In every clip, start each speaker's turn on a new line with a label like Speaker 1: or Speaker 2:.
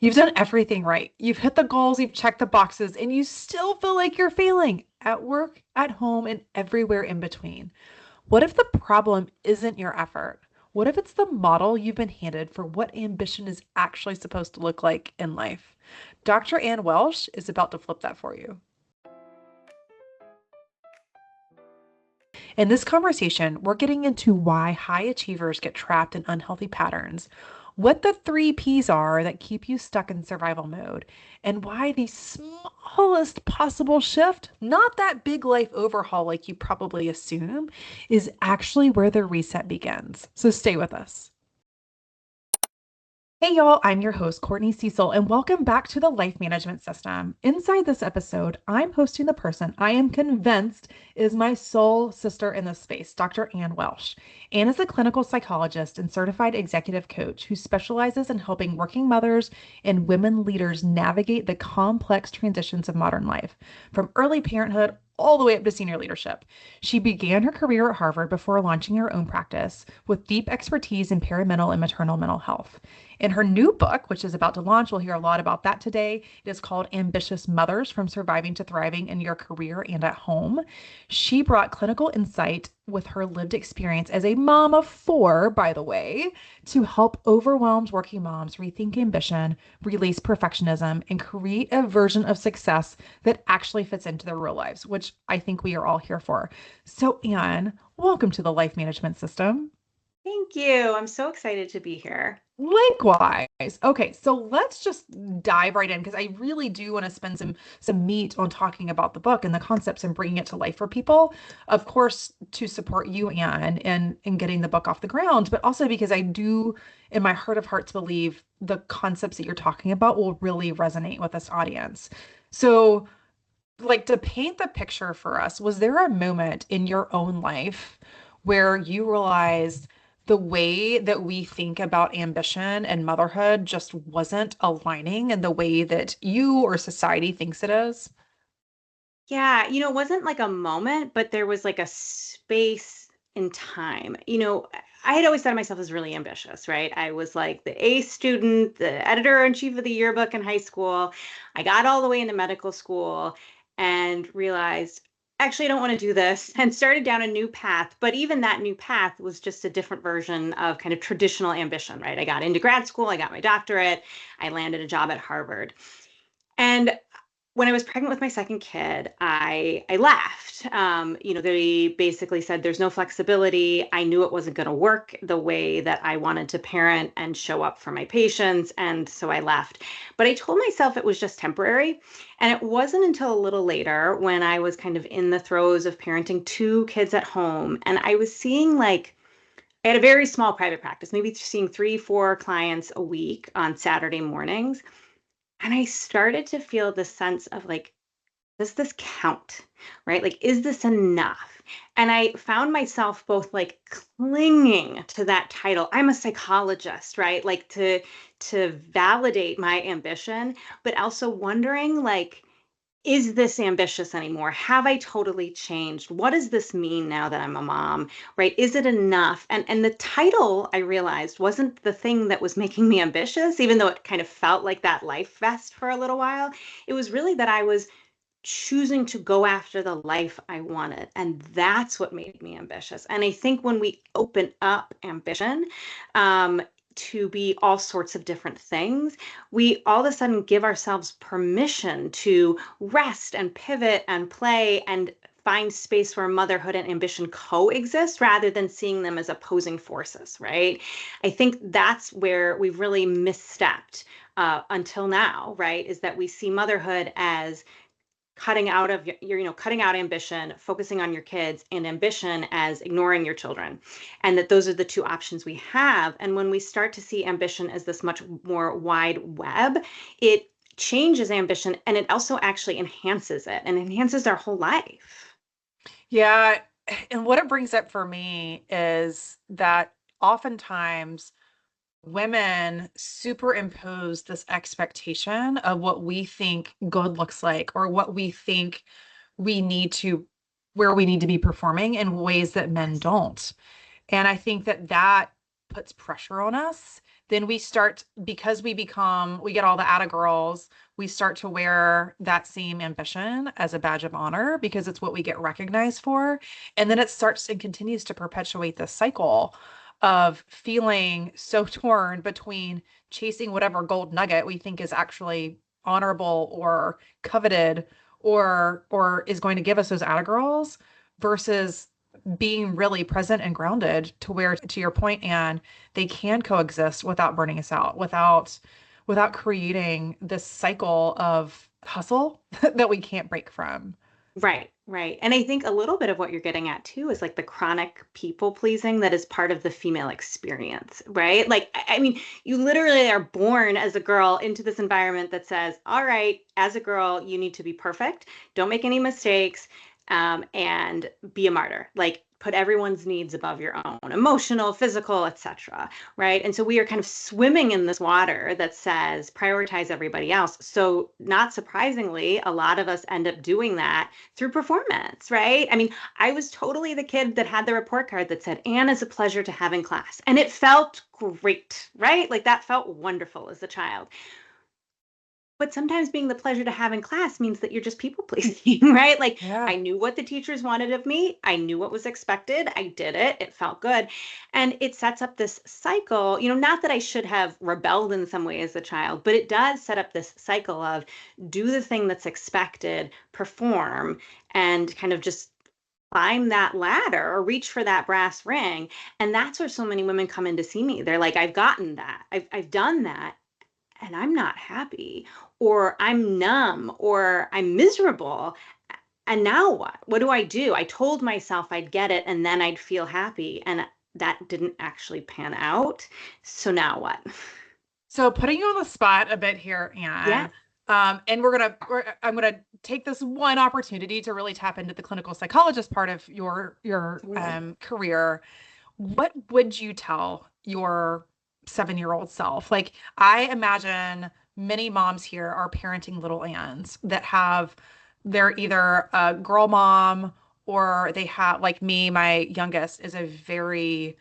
Speaker 1: You've done everything right. You've hit the goals, you've checked the boxes, and you still feel like you're failing at work, at home, and everywhere in between. What if the problem isn't your effort? What if it's the model you've been handed for what ambition is actually supposed to look like in life? Dr. Ann Welsh is about to flip that for you. In this conversation, we're getting into why high achievers get trapped in unhealthy patterns, what the three P's are that keep you stuck in survival mode, and why the smallest possible shift, not that big life overhaul like you probably assume, is actually where the reset begins. So stay with us. Hey y'all, I'm your host, Courtney Cecil, and welcome back to the Life Management System. Inside this episode, I'm hosting the person I am convinced is my soul sister in this space, Dr. Ann Welsh. Ann is a clinical psychologist and certified executive coach who specializes in helping working mothers and women leaders navigate the complex transitions of modern life, from early parenthood all the way up to senior leadership. She began her career at Harvard before launching her own practice with deep expertise in perinatal and maternal mental health. In her new book, which is about to launch, we'll hear a lot about that today. It is called Ambitious Mothers from Surviving to Thriving in Your Career and at Home. She brought clinical insight with her lived experience as a mom of four, by the way, to help overwhelmed working moms rethink ambition, release perfectionism, and create a version of success that actually fits into their real lives, which I think we are all here for. So, Anne, welcome to the Life Management System.
Speaker 2: Thank you. I'm so excited to be here.
Speaker 1: Likewise. Okay, so let's just dive right in because I really do want to spend some meat on talking about the book and the concepts and bringing it to life for people. Of course, to support you, Anne, in getting the book off the ground, but also because I do, in my heart of hearts, believe the concepts that you're talking about will really resonate with this audience. So, like to paint the picture for us, was there a moment in your own life where you realized the way that we think about ambition and motherhood just wasn't aligning in the way that you or society thinks it is?
Speaker 2: Yeah, it wasn't like a moment, but there was like a space in time. I had always thought of myself as really ambitious, right? I was like the A student, the editor in chief of the yearbook in high school. I got all the way into medical school and realized, actually, I don't want to do this and started down a new path. But even that new path was just a different version of kind of traditional ambition, right? I got into grad school, I got my doctorate, I landed a job at Harvard. And when I was pregnant with my second kid, I left. They basically said there's no flexibility. I knew it wasn't going to work the way that I wanted to parent and show up for my patients, and so I left. But I told myself it was just temporary, and it wasn't until a little later when I was kind of in the throes of parenting two kids at home, and I was seeing like I had a very small private practice, maybe seeing three, four clients a week on Saturday mornings. And I started to feel this sense of like, does this count? Right? Like, is this enough? And I found myself both like clinging to that title. I'm a psychologist, right? Like to validate my ambition, but also wondering like, is this ambitious anymore? Have I totally changed? What does this mean now that I'm a mom? Right? Is it enough? And the title I realized wasn't the thing that was making me ambitious, even though it kind of felt like that life vest for a little while. It was really that I was choosing to go after the life I wanted. And that's what made me ambitious. And I think when we open up ambition, to be all sorts of different things, we all of a sudden give ourselves permission to rest and pivot and play and find space where motherhood and ambition coexist rather than seeing them as opposing forces, right? I think that's where we've really misstepped until now, right? Is that we see motherhood as cutting out of cutting out ambition, focusing on your kids, and ambition as ignoring your children, and that those are the two options we have. And when we start to see ambition as this much more wide web, it changes ambition, and it also actually enhances it and enhances our whole life.
Speaker 1: Yeah, and what it brings up for me is that oftentimes women superimpose this expectation of what we think good looks like or what we think we need to where we need to be performing in ways that men don't. And I think that that puts pressure on us then we start, because we get all the atta girls, we start to wear that same ambition as a badge of honor because it's what we get recognized for. And then it starts and continues to perpetuate this cycle of feeling so torn between chasing whatever gold nugget we think is actually honorable or coveted or is going to give us those atta girls versus being really present and grounded to where, to your point, Anne, they can coexist without burning us out, without creating this cycle of hustle that we can't break from.
Speaker 2: Right, right. And I think a little bit of what you're getting at too is like the chronic people pleasing that is part of the female experience, right? Like, I mean, you literally are born as a girl into this environment that says, all right, as a girl, you need to be perfect, don't make any mistakes, and be a martyr. Like, put everyone's needs above your own, emotional, physical, etc. Right? And so we are kind of swimming in this water that says prioritize everybody else. So not surprisingly, a lot of us end up doing that through performance, right? I mean, I was totally the kid that had the report card that said, Anne is a pleasure to have in class. And it felt great, right? Like that felt wonderful as a child. But sometimes being the pleasure to have in class means that you're just people pleasing, right? Like
Speaker 1: Yeah.
Speaker 2: I knew what the teachers wanted of me. I knew what was expected. I did it. It felt good. And it sets up this cycle, not that I should have rebelled in some way as a child, but it does set up this cycle of do the thing that's expected, perform, and kind of just climb that ladder or reach for that brass ring. And that's where so many women come in to see me. They're like, I've gotten that. I've done that and I'm not happy, or I'm numb, or I'm miserable. And now what? What do I do? I told myself I'd get it and then I'd feel happy. And that didn't actually pan out. So now what?
Speaker 1: So putting you on the spot a bit here,
Speaker 2: Yeah.
Speaker 1: Anne, and I'm gonna take this one opportunity to really tap into the clinical psychologist part of your
Speaker 2: Totally.
Speaker 1: career. What would you tell your 7-year-old self? Like, I imagine many moms here are parenting little Anns that they're either a girl mom or they have, like me, my youngest is a very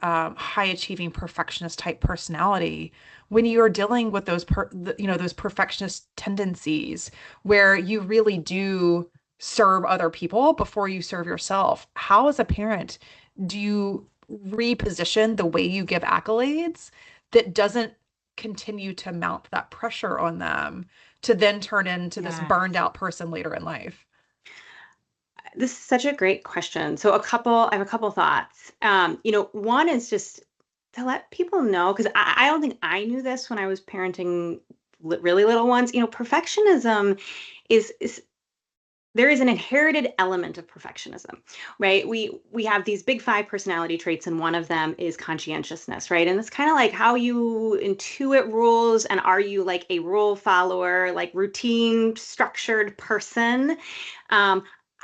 Speaker 1: high achieving perfectionist type personality. When you are dealing with those perfectionist tendencies where you really do serve other people before you serve yourself, how as a parent do you reposition the way you give accolades that doesn't continue to mount that pressure on them to then turn into this burned
Speaker 2: Yes.
Speaker 1: out person later in life?
Speaker 2: This is such a great question. So I have a couple thoughts. One is just to let people know, because I don't think I knew this when I was parenting really little ones. Perfectionism is there is an inherited element of perfectionism, right? We have these big five personality traits, and one of them is conscientiousness, right? And it's kind of like how you intuit rules, and are you like a rule follower, like routine structured person? Um,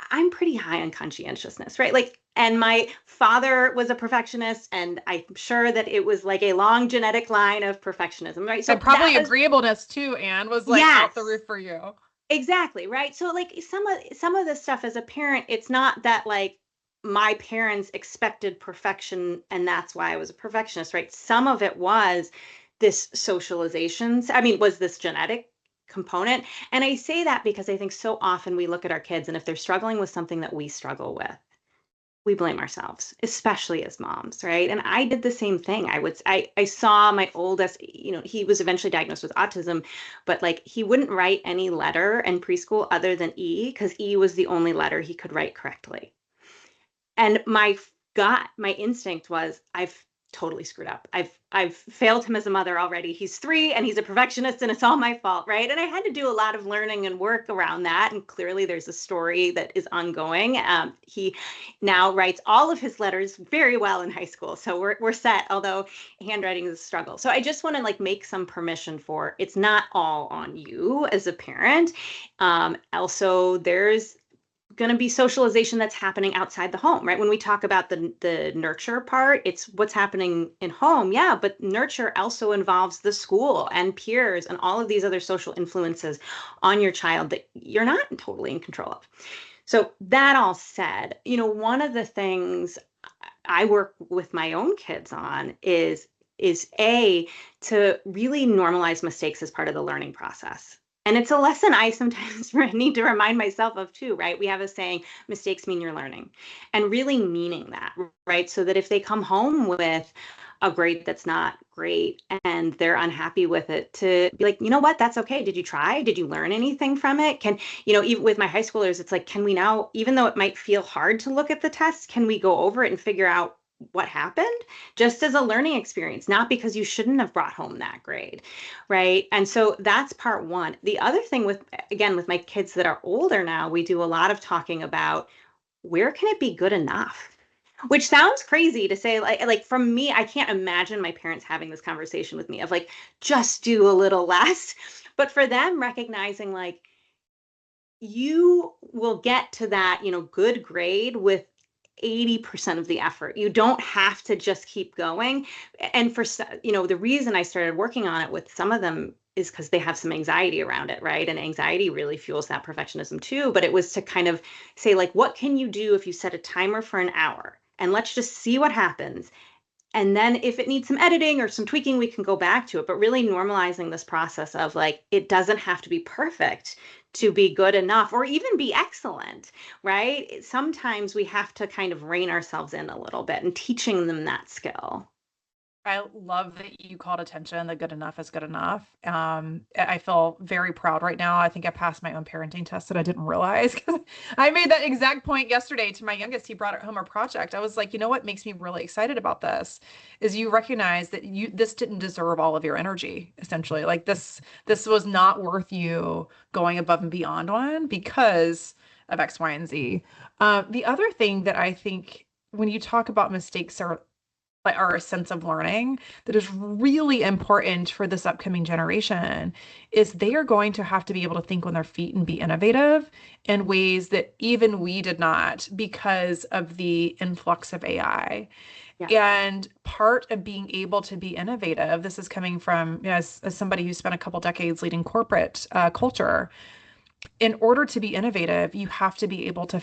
Speaker 2: I'm pretty high on conscientiousness, right? Like, and my father was a perfectionist, and I'm sure that it was like a long genetic line of perfectionism, right?
Speaker 1: And
Speaker 2: So that
Speaker 1: probably
Speaker 2: was,
Speaker 1: agreeableness too, Anne, was like out the
Speaker 2: yes.
Speaker 1: roof for you.
Speaker 2: Exactly, right? So like some of this stuff as a parent, it's not that like my parents expected perfection and that's why I was a perfectionist, right? Some of it was this socializations. I mean, was this genetic component? And I say that because I think so often we look at our kids and if they're struggling with something that we struggle with, we blame ourselves, especially as moms, right? And I did the same thing. I saw my oldest, he was eventually diagnosed with autism, but like he wouldn't write any letter in preschool other than E because E was the only letter he could write correctly. And my instinct was, I've totally screwed up. I've failed him as a mother already. He's 3 and he's a perfectionist and it's all my fault, right? And I had to do a lot of learning and work around that. And clearly there's a story that is ongoing. He now writes all of his letters very well in high school. So we're set, although handwriting is a struggle. So I just want to like make some permission for it's not all on you as a parent. Also, there's going to be socialization that's happening outside the home, right? When we talk about the nurture part, it's what's happening in home. Yeah, but nurture also involves the school and peers and all of these other social influences on your child that you're not totally in control of. So that all said, one of the things I work with my own kids on is is A, to really normalize mistakes as part of the learning process. And it's a lesson I sometimes need to remind myself of too, right? We have a saying, mistakes mean you're learning, and really meaning that, right? So that if they come home with a grade that's not great and they're unhappy with it, to be like, you know what, that's okay. Did you try? Did you learn anything from it? Can, even with my high schoolers, it's like, can we now, even though it might feel hard to look at the test, can we go over it and figure out what happened just as a learning experience, not because you shouldn't have brought home that grade, right? And so that's part one. The other thing with, again, with my kids that are older now, we do a lot of talking about where can it be good enough? Which sounds crazy to say, like from me, I can't imagine my parents having this conversation with me of like, just do a little less. But for them, recognizing like you will get to that, good grade with 80% of the effort. You don't have to just keep going. And the reason I started working on it with some of them is because they have some anxiety around it, right? And anxiety really fuels that perfectionism too. But it was to kind of say, like, what can you do if you set a timer for an hour? And let's just see what happens. And then if it needs some editing or some tweaking, we can go back to it. But really normalizing this process of like, it doesn't have to be perfect to be good enough or even be excellent, right? Sometimes we have to kind of rein ourselves in a little bit and teaching them that skill.
Speaker 1: I love that you called attention that good enough is good enough. I feel very proud right now. I think I passed my own parenting test that I didn't realize because I made that exact point yesterday to my youngest. He brought it home a project. I was like, you know what makes me really excited about this is you recognize that this didn't deserve all of your energy, essentially. Like this was not worth you going above and beyond on because of X, Y, and Z. The other thing that I think when you talk about mistakes or a sense of learning that is really important for this upcoming generation is they are going to have to be able to think on their feet and be innovative in ways that even we did not because of the influx of AI.
Speaker 2: Yeah.
Speaker 1: And part of being able to be innovative, this is coming from, as somebody who spent a couple decades leading corporate culture, in order to be innovative, you have to be able to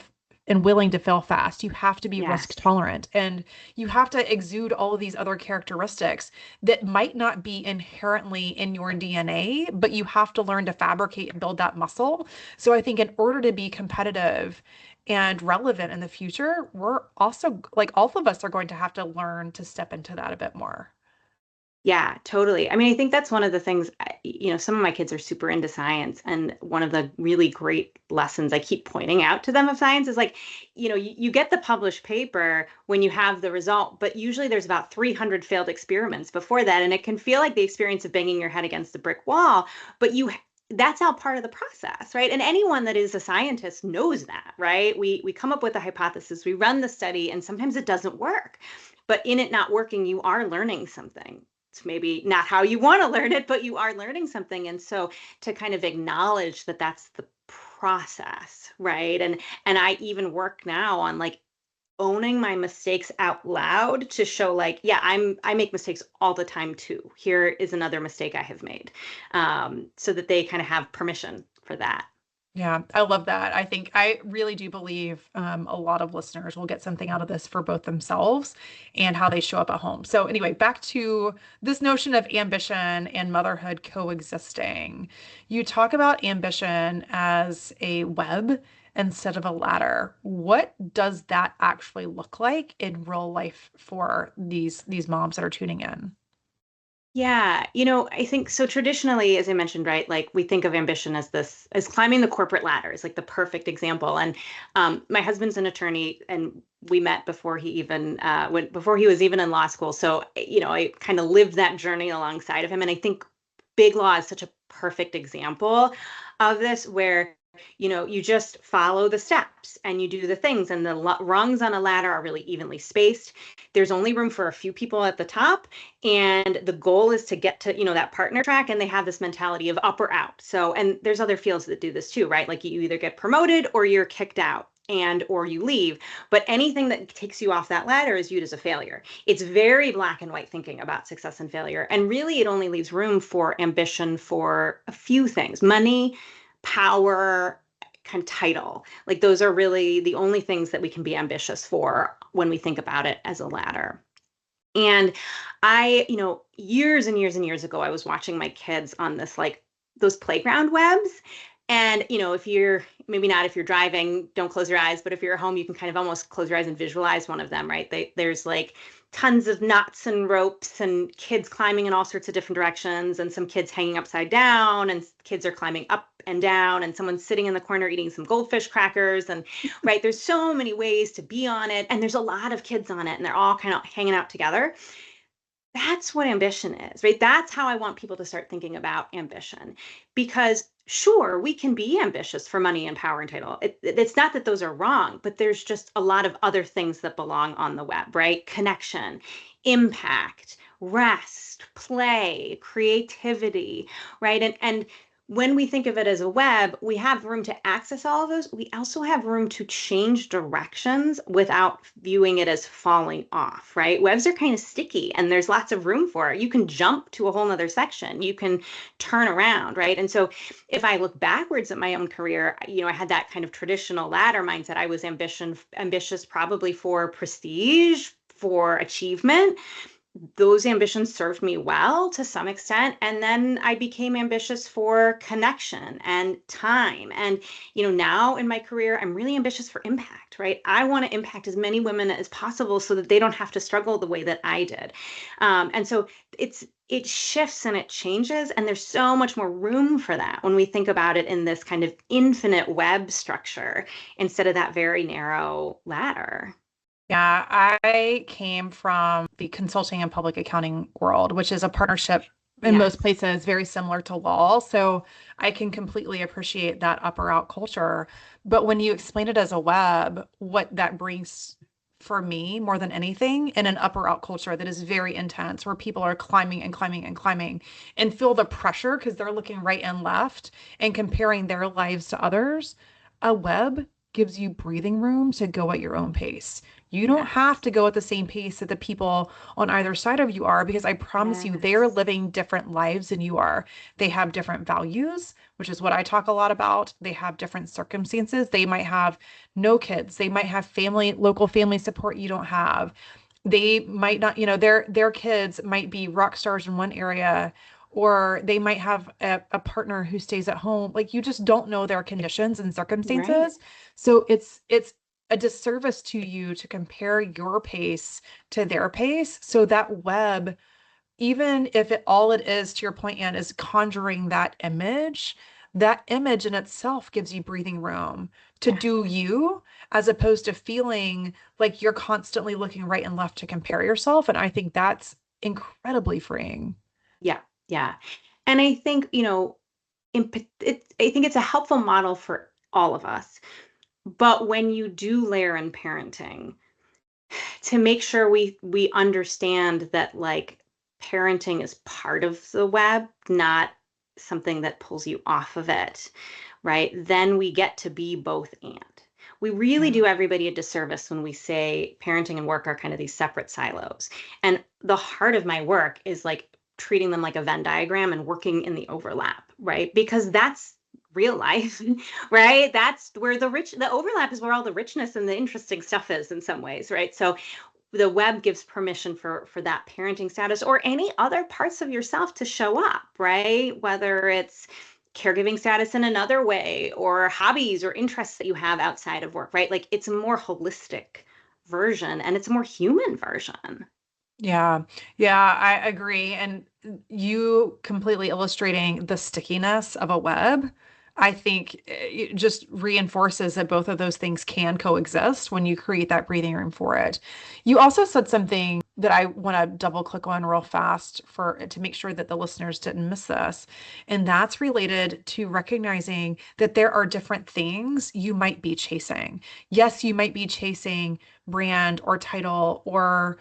Speaker 1: and willing to fail fast. You have to be risk
Speaker 2: Yes.
Speaker 1: tolerant and you have to exude all of these other characteristics that might not be inherently in your DNA, but you have to learn to fabricate and build that muscle. So I think in order to be competitive and relevant in the future, we're also like all of us are going to have to learn to step into that a bit more.
Speaker 2: Yeah, totally. I mean, I think that's one of the things, some of my kids are super into science. And one of the really great lessons I keep pointing out to them of science is like, you get the published paper when you have the result, but usually there's about 300 failed experiments before that. And it can feel like the experience of banging your head against a brick wall, but that's all part of the process, right? And anyone that is a scientist knows that, right? We come up with a hypothesis, we run the study, and sometimes it doesn't work. But in it not working, you are learning something. It's maybe not how you want to learn it, but you are learning something. And so to kind of acknowledge that that's the process, right? And I even work now on like owning my mistakes out loud to show like, yeah, I make mistakes all the time too. Here is another mistake I have made, so that they kind of have permission for that.
Speaker 1: Yeah, I love that. I think I really do believe a lot of listeners will get something out of this for both themselves and how they show up at home. So, anyway, back to this notion of ambition and motherhood coexisting. You talk about ambition as a web instead of a ladder. What does that actually look like in real life for these moms that are tuning in?
Speaker 2: Yeah, I think so traditionally, as I mentioned, right, like we think of ambition as as climbing the corporate ladder is like the perfect example. And my husband's an attorney, and we met before he even before he was even in law school. So, I kind of lived that journey alongside of him. And I think big law is such a perfect example of this, where you just follow the steps and you do the things, and the rungs on a ladder are really evenly spaced. There's only room for a few people at the top, and the goal is to get to that partner track, and they have this mentality of up or out. So, and there's other fields that do this too, right? Like you either get promoted or you're kicked out and or you leave, but anything that takes you off that ladder is viewed as a failure. It's very black and white thinking about success and failure, and really it only leaves room for ambition for a few things: money, power, kind of title. Like those are really the only things that we can be ambitious for when we think about it as a ladder. And years and years and years ago, I was watching my kids on this, like, those playground webs. And, if you're maybe not, if you're driving, don't close your eyes, but if you're at home, you can kind of almost close your eyes and visualize one of them, right? There's like tons of knots and ropes and kids climbing in all sorts of different directions, and some kids hanging upside down, and kids are climbing up and down, and someone's sitting in the corner eating some goldfish crackers. And right, there's so many ways to be on it, and there's a lot of kids on it, and they're all kind of hanging out together. That's what ambition is, right? That's how I want people to start thinking about ambition. Because sure, we can be ambitious for money and power and title. It's not that those are wrong, but there's just a lot of other things that belong on the web, right? Connection, impact, rest, play, creativity, right? And when we think of it as a web, we have room to access all of those. We also have room to change directions without viewing it as falling off, right? Webs are kind of sticky, and there's lots of room for it. You can jump to a whole nother section. You can turn around, right? And so if I look backwards at my own career, I had that kind of traditional ladder mindset. I was ambitious probably for prestige, for achievement. Those ambitions served me well to some extent. And then I became ambitious for connection and time. And, now in my career, I'm really ambitious for impact, right? I want to impact as many women as possible so that they don't have to struggle the way that I did. And so it shifts and it changes. And there's so much more room for that when we think about it in this kind of infinite web structure instead of that very narrow ladder.
Speaker 1: Yeah, I came from the consulting and public accounting world, which is a partnership in most
Speaker 2: Yes.
Speaker 1: places, very similar to law. So I can completely appreciate that up or out culture. But when you explain it as a web, what that brings for me more than anything in an up or out culture that is very intense, where people are climbing and climbing and climbing and feel the pressure because they're looking right and left and comparing their lives to others, a web gives you breathing room to go at your own pace. You don't have
Speaker 2: Yes.
Speaker 1: to go at the same pace that the people on either side of you are, because I promise you, they're
Speaker 2: Yes.
Speaker 1: living different lives than you are. They have different values, which is what I talk a lot about. They have different circumstances. They might have no kids. They might have family, local family support you don't have. They might not, their kids might be rock stars in one area, or they might have a partner who stays at home. Like, you just don't know their conditions and
Speaker 2: Right.
Speaker 1: circumstances. So it's a disservice to you to compare your pace to their pace. So that web, even if all it is, to your point, Anne, is conjuring that image in itself gives you breathing room to
Speaker 2: Yes.
Speaker 1: do you, as opposed to feeling like you're constantly looking right and left to compare yourself. And I think that's incredibly freeing.
Speaker 2: Yeah. Yeah. And I think, I think it's a helpful model for all of us. But when you do layer in parenting, to make sure we understand that, like, parenting is part of the web, not something that pulls you off of it, right? Then we get to be both and. We really
Speaker 1: Yeah.
Speaker 2: do everybody a disservice when we say parenting and work are kind of these separate silos. And the heart of my work is like treating them like a Venn diagram and working in the overlap, right? Because that's real life, right? That's where the overlap is, where all the richness and the interesting stuff is in some ways, right? So the web gives permission for that parenting status or any other parts of yourself to show up, right? Whether it's caregiving status in another way, or hobbies or interests that you have outside of work, right? Like, it's a more holistic version, and it's a more human version.
Speaker 1: Yeah, yeah, I agree. And you completely illustrating the stickiness of a web, I think it just reinforces that both of those things can coexist when you create that breathing room for it. You also said something that I want to double click on real fast for to make sure that the listeners didn't miss this. And that's related to recognizing that there are different things you might be chasing. Yes, you might be chasing brand or title or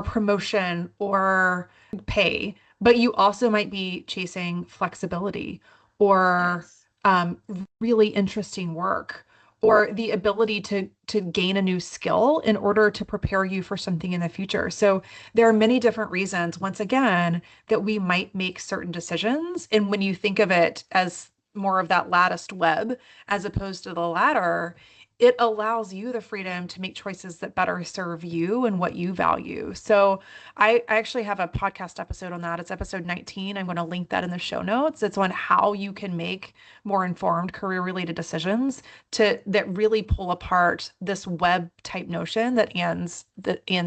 Speaker 1: promotion or pay, but you also might be chasing flexibility or
Speaker 2: Yes.
Speaker 1: um, really interesting work or the ability to gain a new skill in order to prepare you for something in the future. So there are many different reasons, once again, that we might make certain decisions. And when you think of it as more of that latticed web as opposed to the ladder, it allows you the freedom to make choices that better serve you and what you value. So I actually have a podcast episode on that. It's episode 19. I'm going to link that in the show notes. It's on how you can make more informed career related decisions that really pull apart this web type notion that Anne's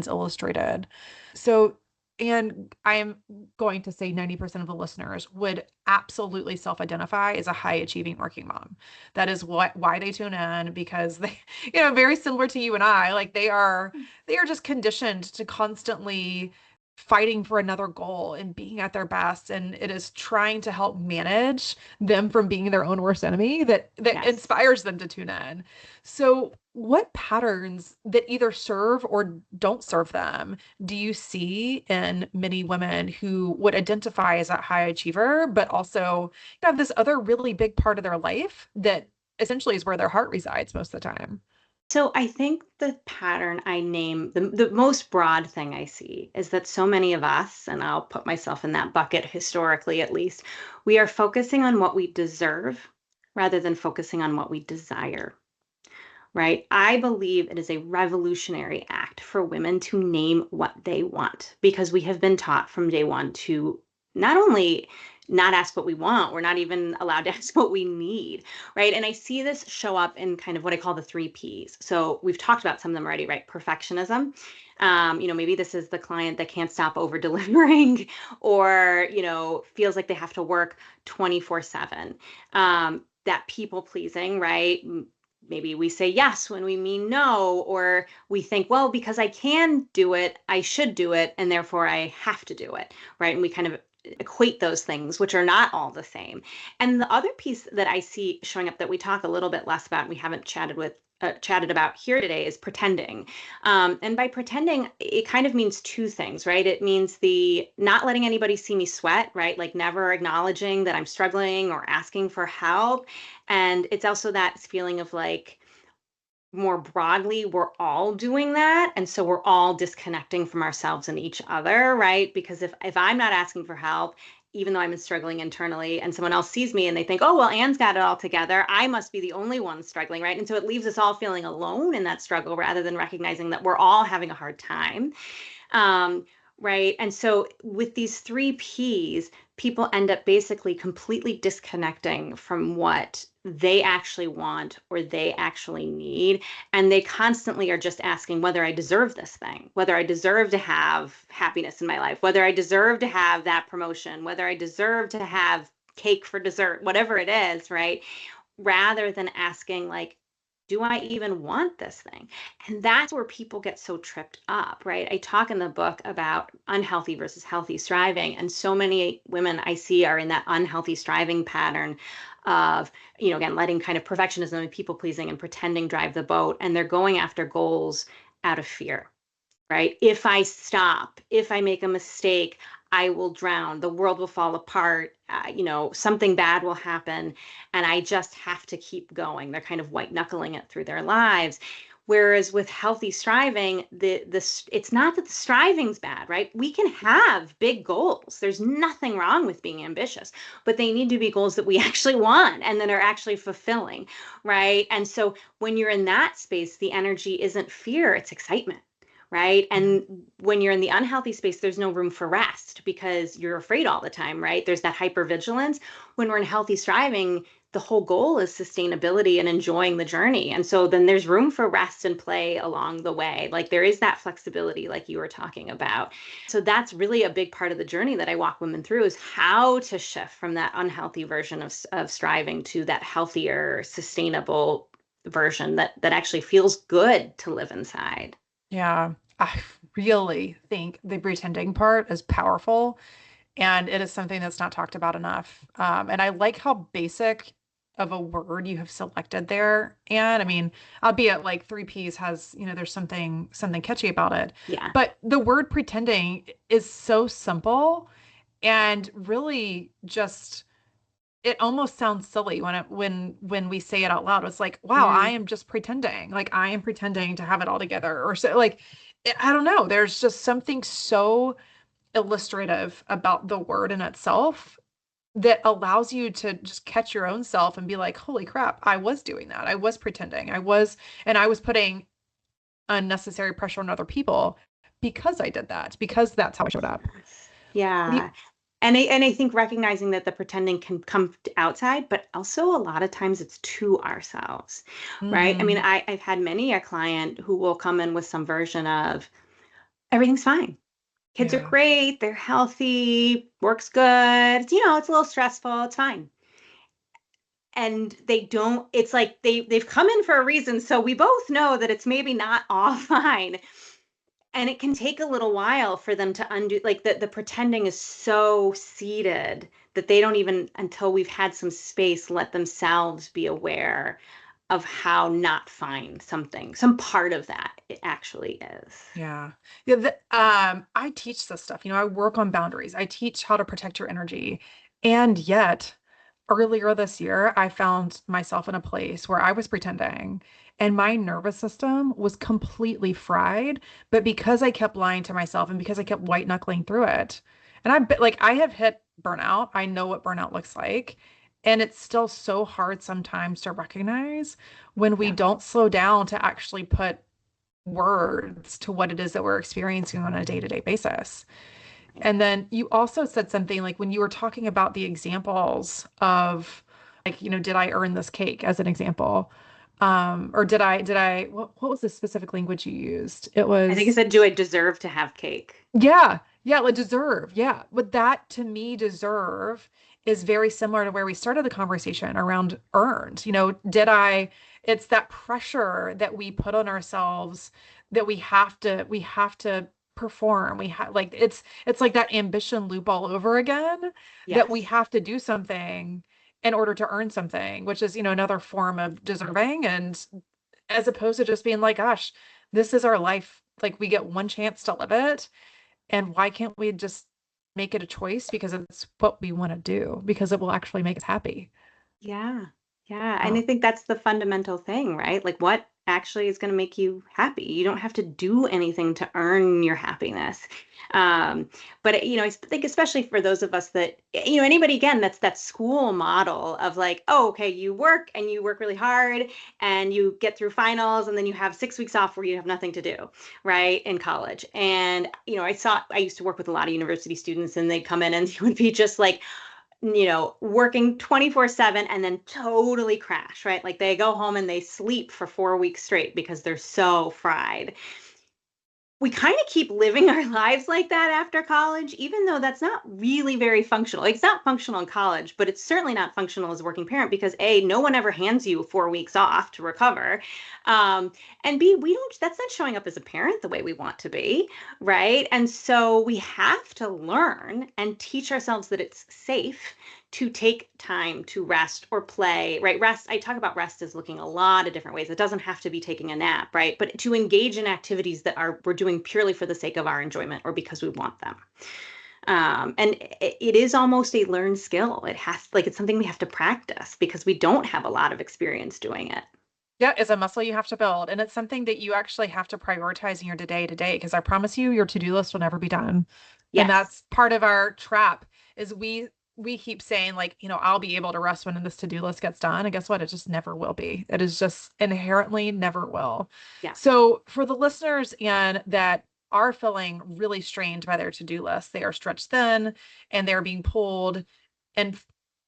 Speaker 1: illustrated. So, and I am going to say 90% of the listeners would absolutely self-identify as a high achieving working mom. That is why they tune in, because they, very similar to you and I, like they are just conditioned to constantly fighting for another goal and being at their best. And it is trying to help manage them from being their own worst enemy that
Speaker 2: Yes.
Speaker 1: inspires them to tune in. So what patterns that either serve or don't serve them do you see in many women who would identify as a high achiever, but also have this other really big part of their life that essentially is where their heart resides most of the time?
Speaker 2: So I think the pattern I name, the most broad thing I see is that so many of us, and I'll put myself in that bucket historically at least, we are focusing on what we deserve rather than focusing on what we desire, right? I believe it is a revolutionary act for women to name what they want because we have been taught from day one to not only not ask what we want, we're not even allowed to ask what we need, right? And I see this show up in kind of what I call the three Ps. So we've talked about some of them already, right? Perfectionism. Maybe this is the client that can't stop over delivering or, feels like they have to work 24/7. That people pleasing, right? Maybe we say yes when we mean no, or we think, well, because I can do it, I should do it, and therefore I have to do it, right? And we kind of equate those things, which are not all the same. And the other piece that I see showing up that we talk a little bit less about, and we haven't chatted about here today is pretending. And by pretending, it kind of means two things, right? It means the not letting anybody see me sweat, right? Like never acknowledging that I'm struggling or asking for help. And it's also that feeling of like, more broadly, we're all doing that. And so we're all disconnecting from ourselves and each other, right? Because if I'm not asking for help, even though I'm struggling internally and someone else sees me and they think, oh, well, Anne's got it all together, I must be the only one struggling, right? And so it leaves us all feeling alone in that struggle rather than recognizing that we're all having a hard time. Um, right. And so with these three Ps, people end up basically completely disconnecting from what they actually want or they actually need. And they constantly are just asking whether I deserve this thing, whether I deserve to have happiness in my life, whether I deserve to have that promotion, whether I deserve to have cake for dessert, whatever it is, right? Rather than asking, like, do I even want this thing? And that's where people get so tripped up, right? I talk in the book about unhealthy versus healthy striving. And so many women I see are in that unhealthy striving pattern of, again, letting kind of perfectionism and people pleasing and pretending drive the boat. And they're going after goals out of fear, right? If I stop, if I make a mistake, I will drown, the world will fall apart, something bad will happen, and I just have to keep going. They're kind of white knuckling it through their lives. Whereas with healthy striving, it's not that the striving's bad, right? We can have big goals. There's nothing wrong with being ambitious, but they need to be goals that we actually want and that are actually fulfilling, right? And so when you're in that space, the energy isn't fear, it's excitement, right?
Speaker 1: Yeah.
Speaker 2: And when you're in the unhealthy space, there's no room for rest because you're afraid all the time, right? There's that hypervigilance. When we're in healthy striving, the whole goal is sustainability and enjoying the journey. And so then there's room for rest and play along the way. Like there is that flexibility, like you were talking about. So that's really a big part of the journey that I walk women through is how to shift from that unhealthy version of striving to that healthier, sustainable version that actually feels good to live inside.
Speaker 1: Yeah. I really think the pretending part is powerful, and it is something that's not talked about enough. And I like how basic of a word you have selected there. And I mean, albeit like three Ps has, there's something catchy about it.
Speaker 2: Yeah.
Speaker 1: But the word pretending is so simple and really just it almost sounds silly when we say it out loud. It's like, wow, I
Speaker 2: Mm.
Speaker 1: am just pretending. Like I am pretending to have it all together. Or so like I don't know. There's just something so illustrative about the word in itself that allows you to just catch your own self and be like, holy crap, I was doing that. I was pretending. And I was putting unnecessary pressure on other people because I did that, because that's how I showed up.
Speaker 2: Yes.
Speaker 1: The,
Speaker 2: Yeah. And I think recognizing that the pretending can come outside, but also a lot of times it's to ourselves, right? I mean,
Speaker 1: mhm.
Speaker 2: I've had many a client who will come in with some version of everything's fine. Kids are
Speaker 1: Yeah.
Speaker 2: great, they're healthy, work's good. It's a little stressful, it's fine. And they don't, it's like they've come in for a reason, so we both know that it's maybe not all fine. And it can take a little while for them to undo, like the pretending is so seated that they don't even, until we've had some space, let themselves be aware of how not fine some part of that it actually is.
Speaker 1: Yeah. Yeah. I teach this stuff. I work on boundaries. I teach how to protect your energy. And yet, earlier this year, I found myself in a place where I was pretending and my nervous system was completely fried. But because I kept lying to myself and because I kept white knuckling through it, and I have hit burnout. I know what burnout looks like. And it's still so hard sometimes to recognize when we
Speaker 2: Yeah.
Speaker 1: don't slow down to actually put words to what it is that we're experiencing on a day-to-day basis. And then you also said something like when you were talking about the examples of like, did I earn this cake as an example? Or what was the specific language you used? It
Speaker 2: I think I
Speaker 1: was,
Speaker 2: said, do I deserve to have cake?
Speaker 1: yeah, yeah, like deserve. Yeah. But that to me, deserve is very similar to where we started the conversation around earned. It's that pressure that we put on ourselves that we have to perform. It's like that ambition loop all over again that we
Speaker 2: Yes.
Speaker 1: have to do something in order to earn something, which is, another form of deserving. And as opposed to just being like, gosh, this is our life. Like we get one chance to live it. And why can't we just make it a choice because it's what we want to do, because it will actually make us happy?
Speaker 2: Yeah. Yeah. And I
Speaker 1: Oh,
Speaker 2: think that's the fundamental thing, right? Like what actually is going to make you happy? You don't have to do anything to earn your happiness. But I think especially for those of us that, anybody again, that's that school model of like, oh, okay, you work and you work really hard and you get through finals and then you have 6 weeks off where you have nothing to do, right? In college. And, I used to work with a lot of university students and they'd come in and they would be just like, working 24/7 and then totally crash, right? Like they go home and they sleep for 4 weeks straight because they're so fried. We kind of keep living our lives like that after college, even though that's not really very functional. Like, it's not functional in college, but it's certainly not functional as a working parent because A, no one ever hands you 4 weeks off to recover. Um, and B, that's not showing up as a parent the way we want to be, right? And so we have to learn and teach ourselves that it's safe to take time to rest or play, right? Rest, I talk about rest as looking a lot of different ways. It doesn't have to be taking a nap, right? But to engage in activities that we're doing purely for the sake of our enjoyment or because we want them. And it is almost a learned skill. It's something we have to practice because we don't have a lot of experience doing it.
Speaker 1: yeah, it's a muscle you have to build. And it's something that you actually have to prioritize in your day to day, because I promise you, your to-do list will never be done. And
Speaker 2: Yes.
Speaker 1: that's part of our trap is we keep saying like, I'll be able to rest when this to-do list gets done. And guess what? It just never will be. It is just inherently never will.
Speaker 2: Yeah.
Speaker 1: So for the listeners and that are feeling really strained by their to-do list, they are stretched thin and they're being pulled in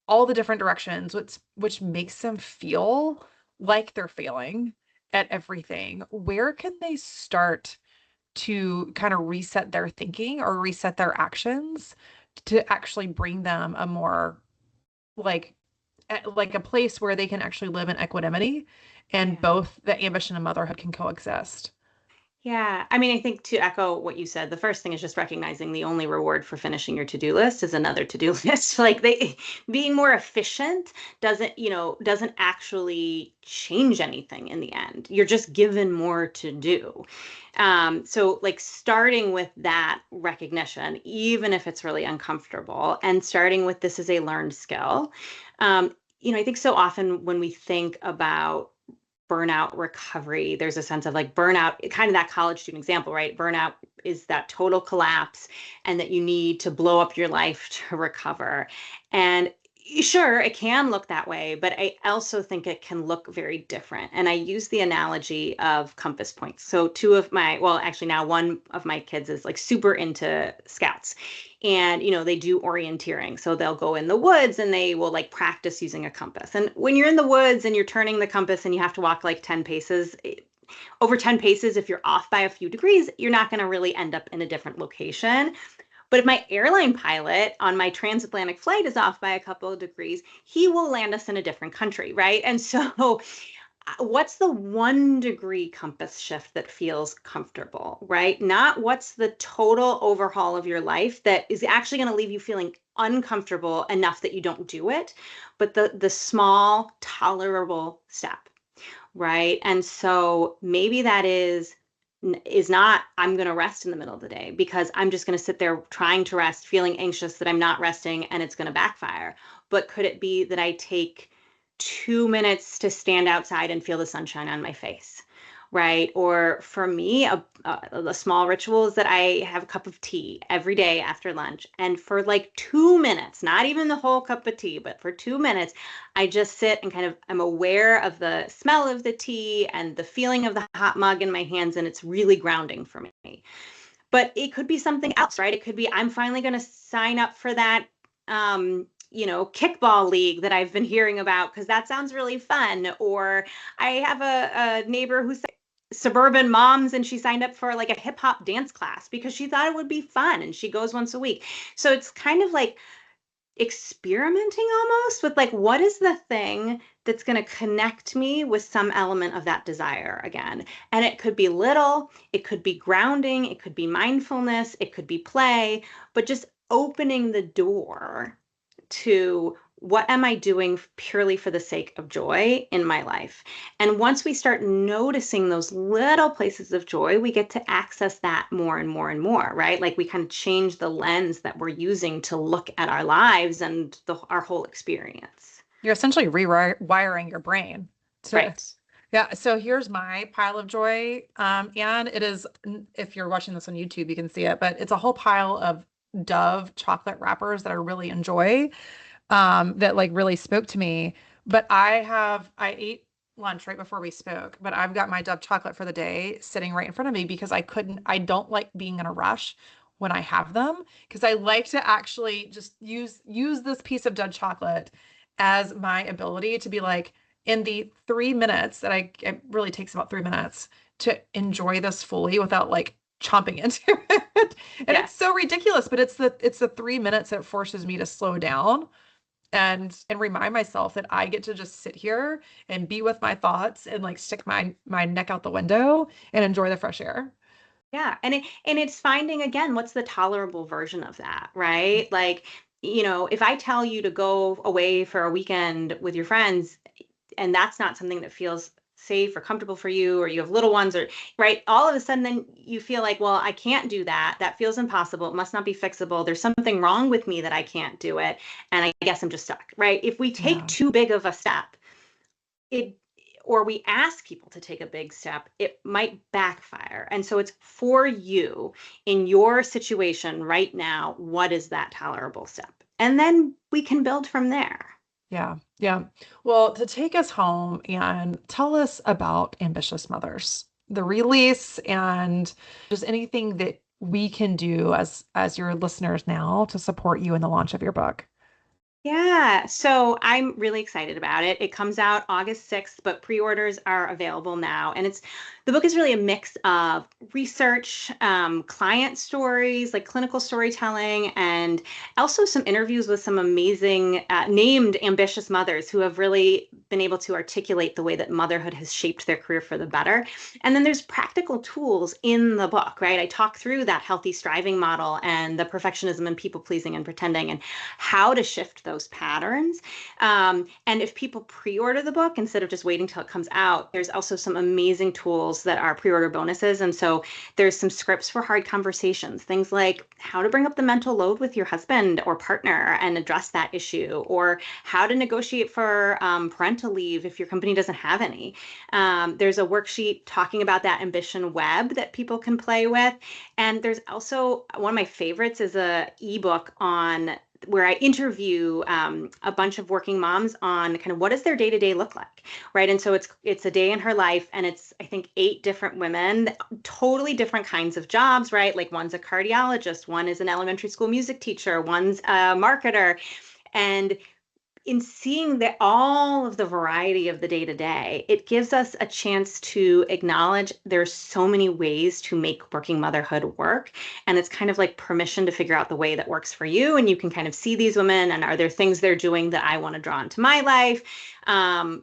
Speaker 1: all the different directions, which makes them feel like they're failing at everything. Where can they start to kind of reset their thinking or reset their actions to actually bring them a more like like a place where they can actually live in equanimity and
Speaker 2: Yeah.
Speaker 1: both the ambition and motherhood can coexist?
Speaker 2: Yeah, I mean, I think to echo what you said, the first thing is just recognizing the only reward for finishing your to-do list is another to-do list. Like they being more efficient doesn't actually change anything in the end. You're just given more to do. So like starting with that recognition, even if it's really uncomfortable, and starting with this is a learned skill. I think so often when we think about burnout recovery. There's a sense of like burnout, kind of that college student example, right? Burnout is that total collapse and that you need to blow up your life to recover. And sure, it can look that way, but I also think it can look very different. And I use the analogy of compass points. So well, actually now one of my kids is like super into scouts. And, they do orienteering. So they'll go in the woods and they will like practice using a compass. And when you're in the woods and you're turning the compass and you have to walk like 10 paces, over 10 paces, if you're off by a few degrees, you're not going to really end up in a different location. But if my airline pilot on my transatlantic flight is off by a couple of degrees, he will land us in a different country, right? And so what's the 1 degree compass shift that feels comfortable, right? Not what's the total overhaul of your life that is actually going to leave you feeling uncomfortable enough that you don't do it, but the small, tolerable step, right? And so maybe that is not I'm going to rest in the middle of the day because I'm just going to sit there trying to rest, feeling anxious that I'm not resting and it's going to backfire. But could it be that I take 2 minutes to stand outside and feel the sunshine on my face, right? Or for me, a small ritual is that I have a cup of tea every day after lunch. And for like 2 minutes, not even the whole cup of tea, but for 2 minutes, I just sit and kind of I'm aware of the smell of the tea and the feeling of the hot mug in my hands. And it's really grounding for me. But it could be something else, right? It could be I'm finally going to sign up for that kickball league that I've been hearing about because that sounds really fun. Or I have a neighbor who's suburban moms and she signed up for like a hip hop dance class because she thought it would be fun and she goes once a week. So it's kind of like experimenting almost with like, what is the thing that's going to connect me with some element of that desire again? And it could be little, it could be grounding, it could be mindfulness, it could be play, but just opening the door to what am I doing purely for the sake of joy in my life? And once we start noticing those little places of joy, we get to access that more and more and more, right? Like we kind of change the lens that we're using to look at our lives and our whole experience.
Speaker 1: You're essentially rewiring your brain to,
Speaker 2: Right.
Speaker 1: yeah. So here's my pile of joy. And it is, if you're watching this on YouTube, you can see it, but it's a whole pile of Dove chocolate wrappers that I really enjoy, that like really spoke to me. But I ate lunch right before we spoke, but I've got my Dove chocolate for the day sitting right in front of me because I don't like being in a rush when I have them because I like to actually just use this piece of Dove chocolate as my ability to be like in the 3 minutes that it really takes about 3 minutes to enjoy this fully without like chomping into it. And it's
Speaker 2: Yes.
Speaker 1: so ridiculous, but it's the 3 minutes that forces me to slow down and remind myself that I get to just sit here and be with my thoughts and like stick my neck out the window and enjoy the fresh air.
Speaker 2: Yeah. And it's finding again, what's the tolerable version of that, right? Like, if I tell you to go away for a weekend with your friends, and that's not something that feels safe or comfortable for you, or you have little ones, or right, all of a sudden then you feel like, well, I can't do that. That feels impossible. It must not be fixable. There's something wrong with me that I can't do it. And I guess I'm just stuck, right? If we take
Speaker 1: Yeah.
Speaker 2: too big of a step, it or we ask people to take a big step, it might backfire. And so it's for you in your situation right now, what is that tolerable step? And then we can build from there.
Speaker 1: Yeah. Yeah. Well, to take us home and tell us about Ambitious Mothers, the release and just anything that we can do as your listeners now to support you in the launch of your book.
Speaker 2: Yeah, so I'm really excited about it. It comes out August 6th, but pre-orders are available now. And the book is really a mix of research, client stories, like clinical storytelling, and also some interviews with some amazing named ambitious mothers who have really been able to articulate the way that motherhood has shaped their career for the better. And then there's practical tools in the book, right? I talk through that healthy striving model and the perfectionism and people pleasing and pretending and how to shift those those patterns. And if people pre-order the book instead of just waiting till it comes out, there's also some amazing tools that are pre-order bonuses. And so there's some scripts for hard conversations, things like how to bring up the mental load with your husband or partner and address that issue, or how to negotiate for parental leave if your company doesn't have any. There's a worksheet talking about that ambition web that people can play with. And there's also one of my favorites is a ebook on where I interview a bunch of working moms on kind of what does their day-to-day look like, right? And so it's a day in her life, and it's I think 8 different women, totally different kinds of jobs, right? Like one's a cardiologist, one is an elementary school music teacher, one's a marketer, and in seeing all of the variety of the day to day, it gives us a chance to acknowledge there's so many ways to make working motherhood work. And it's kind of like permission to figure out the way that works for you. And you can kind of see these women and are there things they're doing that I want to draw into my life?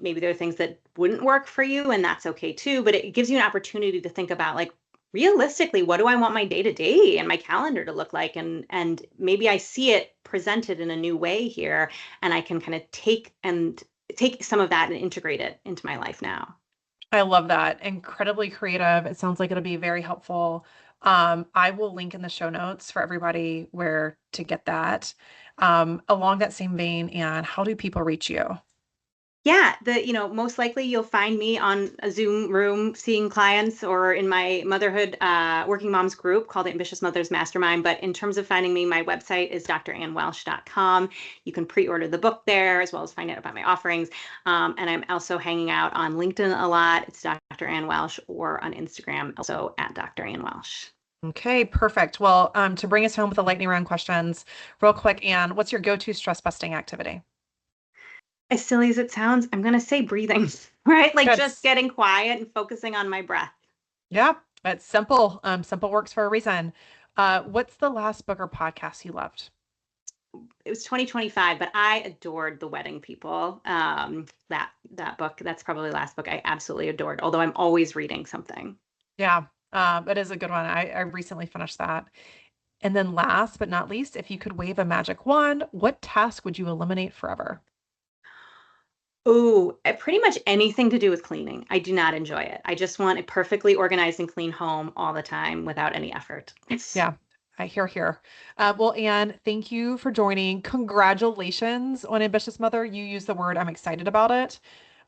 Speaker 2: Maybe there are things that wouldn't work for you, and that's okay too. But it gives you an opportunity to think about like, realistically, what do I want my day-to-day and my calendar to look like? And maybe I see it presented in a new way here, and I can kind of take some of that and integrate it into my life now.
Speaker 1: I love that. Incredibly creative. It sounds like it'll be very helpful. I will link in the show notes for everybody where to get that. Along that same vein, and how do people reach you?
Speaker 2: Yeah, most likely you'll find me on a Zoom room seeing clients or in my motherhood working moms group called the Ambitious Mothers Mastermind. But in terms of finding me, my website is drannwelsh.com. You can pre-order the book there as well as find out about my offerings. And I'm also hanging out on LinkedIn a lot. It's Dr. Ann Welsh, or on Instagram, also at Dr. Ann Welsh.
Speaker 1: Okay, perfect. Well, to bring us home with the lightning round questions, real quick, Anne, what's your go-to stress busting activity?
Speaker 2: As silly as it sounds, I'm going to say breathing, right? Like
Speaker 1: Good.
Speaker 2: just getting quiet and focusing on my breath.
Speaker 1: Yeah, it's simple. Simple works for a reason. What's the last book or podcast you loved?
Speaker 2: It was 2025, but I adored The Wedding People. That book, that's probably the last book I absolutely adored, although I'm always reading something.
Speaker 1: Yeah, it is a good one. I recently finished that. And then last but not least, if you could wave a magic wand, what task would you eliminate forever?
Speaker 2: Oh, pretty much anything to do with cleaning. I do not enjoy it. I just want a perfectly organized and clean home all the time without any effort.
Speaker 1: Yeah, I hear here. Well, Anne, thank you for joining. Congratulations on Ambitious Mother. You used the word, I'm excited about it.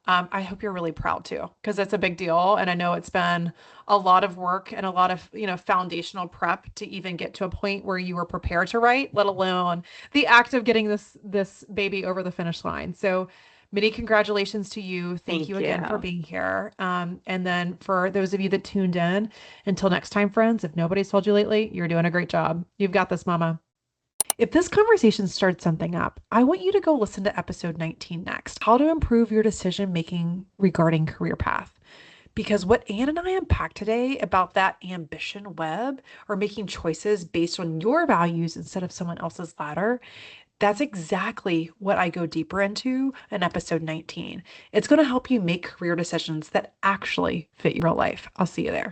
Speaker 1: I hope you're really proud too, because it's a big deal. And I know it's been a lot of work and a lot of, foundational prep to even get to a point where you were prepared to write, let alone the act of getting this baby over the finish line. So many congratulations to you. Thank you again for being here. And then for those of you that tuned in, until next time, friends, if nobody's told you lately, you're doing a great job. You've got this, mama. If this conversation starts something up, I want you to go listen to episode 19 next, how to improve your decision making regarding career path. Because what Anne and I unpacked today about that ambition web, or making choices based on your values instead of someone else's ladder, that's exactly what I go deeper into in episode 19. It's going to help you make career decisions that actually fit your real life. I'll see you there.